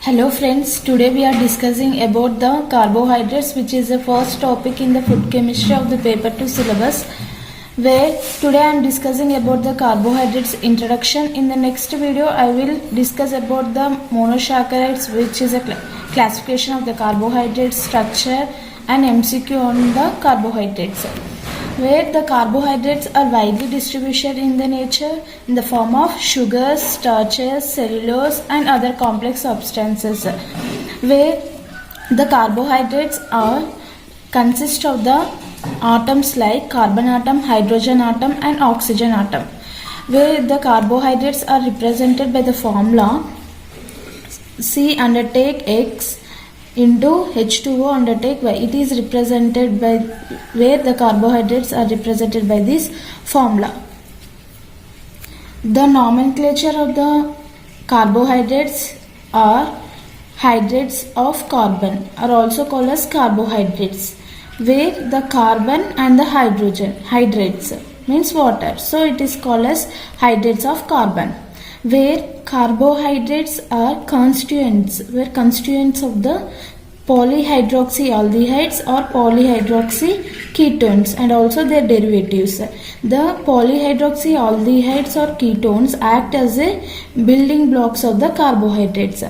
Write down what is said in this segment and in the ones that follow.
Hello friends, today we are discussing about the carbohydrates, which is the first topic in the food chemistry of the paper 2 syllabus, where today I am discussing about the carbohydrates introduction. In the next video I will discuss about the monosaccharides, which is a classification of the carbohydrate structure, and MCQ on the carbohydrates, where the carbohydrates are widely distributed in the nature in the form of sugars, starches, cellulose and other complex substances, where the carbohydrates are consist of the atoms like carbon atom, hydrogen atom and oxygen atom, where the carbohydrates are represented by the formula C undertake X into H2O undertake Y. It is represented by where the carbohydrates are represented by this formula. The nomenclature of the carbohydrates are hydrates of carbon, are also called as carbohydrates, where the carbon and the hydrogen, hydrates means water, so it is called as hydrates of carbon, where carbohydrates are constituents, where constituents of the polyhydroxyaldehydes or polyhydroxyketones and also their derivatives. The polyhydroxyaldehydes or ketones act as a building blocks of the carbohydrates.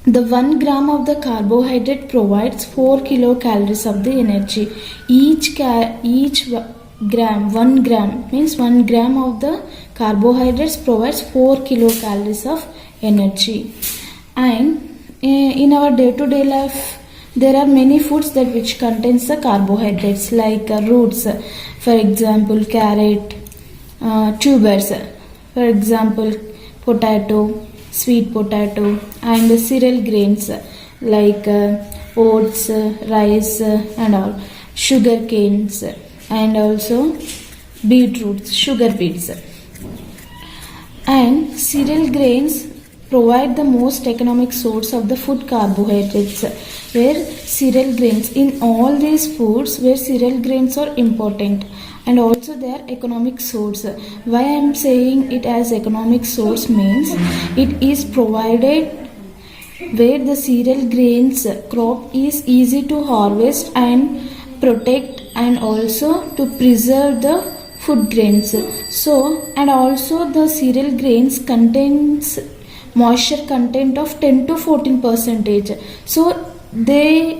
The 1 gram of the carbohydrate provides 4 kilocalories of the energy. Each gram, 1 gram means 1 gram of the carbohydrates provides 4 kilocalories of energy. And in our day-to-day life, there are many foods that which contains the carbohydrates like roots, for example carrot, tubers, for example potato, sweet potato, and cereal grains like oats, rice and all, sugar canes and also beetroots, sugar beets. And cereal grains provide the most economic source of the food carbohydrates, where cereal grains in all these foods, where cereal grains are important and also their economic source. Why I am saying it as economic source means it is provided where the cereal grains crop is easy to harvest and protect and also to preserve the food grains. So, and also the cereal grains contains moisture content of 10 to 14%. So their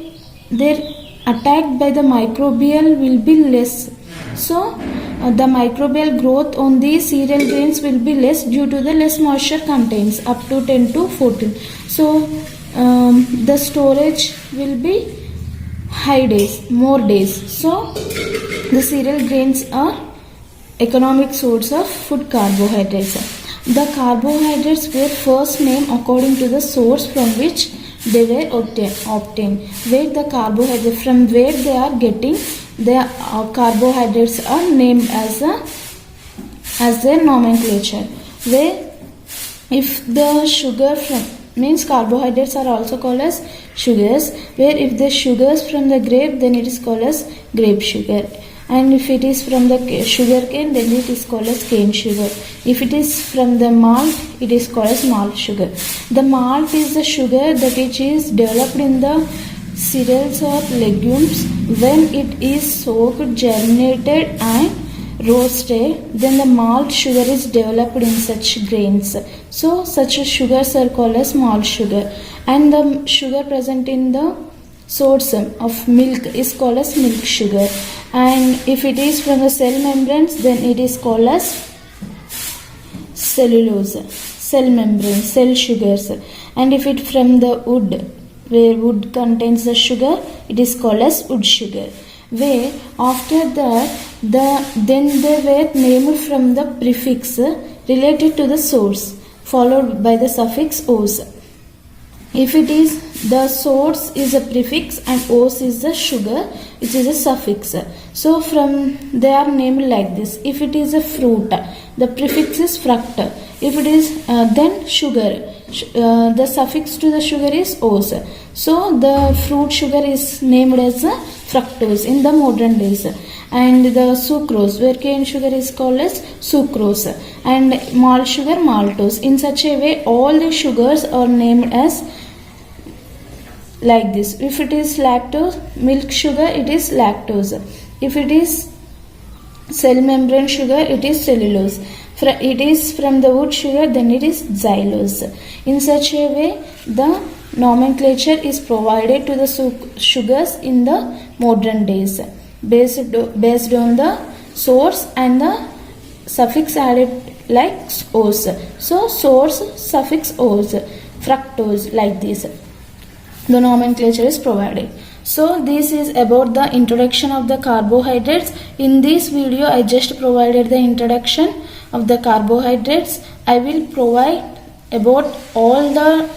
attack by the microbial will be less. So the microbial growth on these cereal grains will be less due to the less moisture contains up to 10 to 14. So the storage will be high days, more days. So the cereal grains are economic source of food carbohydrates. The carbohydrates were first named according to the source from which they were obtained. Where the carbohydrate, from where they are getting the carbohydrates are named as their nomenclature. Where if the sugar from means carbohydrates are also called as sugars, where if the sugars from the grape, then it is called as grape sugar. And if it is from the sugar cane, then it is called as cane sugar. If it is from the malt, it is called as malt sugar. The malt is the sugar that which is developed in the cereals or legumes. When it is soaked, germinated and roasted, then the malt sugar is developed in such grains. So such sugars are called as malt sugar. And the sugar present in the source of milk is called as milk sugar. And if it is from the cell membranes, then it is called as cellulose, cell membrane, cell sugars. And if it from the wood, where wood contains the sugar, it is called as wood sugar. Where after that, then they were named from the prefix related to the source, followed by the suffix "ose". If it is the source is a prefix and "ose" is the sugar, which is a suffix. So from they are named like this. If it is a fruit, the prefix is fruct. If it is then sugar, the suffix to the sugar is "ose". So the fruit sugar is named as fructose in the modern days. And the sucrose, where cane sugar is called as sucrose, and malt sugar maltose. In such a way, all the sugars are named as like this. If it is lactose, milk sugar, it is lactose. If it is cell membrane sugar, it is cellulose. It is from the wood sugar, then it is xylose. In such a way, the nomenclature is provided to the sugars in the modern days based on the source and the suffix added like ose. So source, suffix ose, fructose, like this. The nomenclature is provided. So this is about the introduction of the carbohydrates. In this video I just provided the introduction of the carbohydrates. I will provide about all the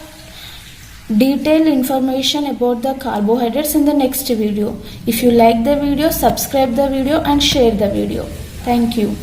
detailed information about the carbohydrates in the next video. If you like the video, subscribe the video and share the video. Thank you.